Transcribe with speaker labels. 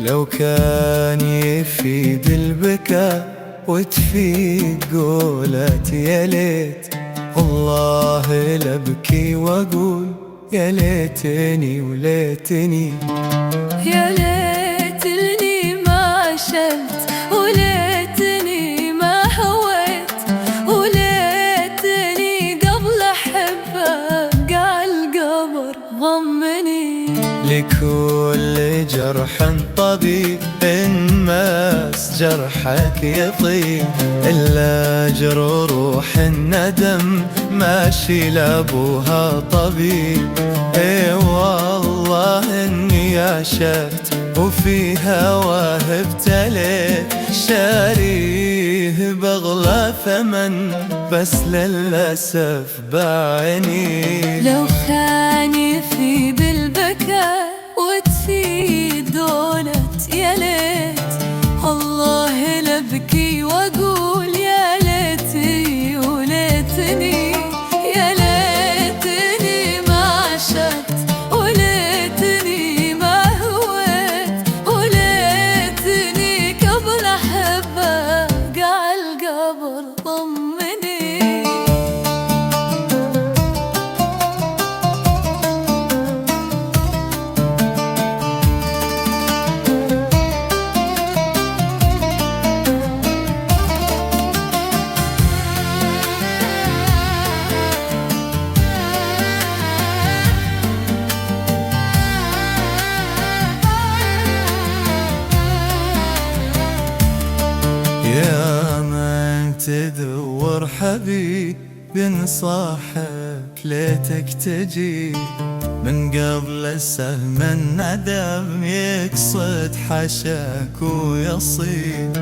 Speaker 1: لو كان يفيد البكاء وتفيد قولات يا ليت، والله لبكي واقول يا ليتني وليتني.
Speaker 2: يا ليتني ما عشت، وليتني ما هويت، وليتني قبل أحبك عالقبر ضمني.
Speaker 1: لكل جرح طبيب إن ماس جرحك يطيب، إلا جروح الندم ماشي لابوها طبيب. اي والله اني عشقت وفي هواه ابتليت، شاريه بأغلى ثمن بس للأسف باعني.
Speaker 2: لو كان يفيد البكاء وتفيد دولت يا ليت، والله لبكي واقول يا ليتي وليتني. يا ليتني ما عشت، وليتني ما هويت، وليتني قبل أحبك عالقبر ضمني.
Speaker 1: يا من تدور حبيب بنصاحك ليتك تجي، من قبل السهم الندم يقصد حشاك ويصيب.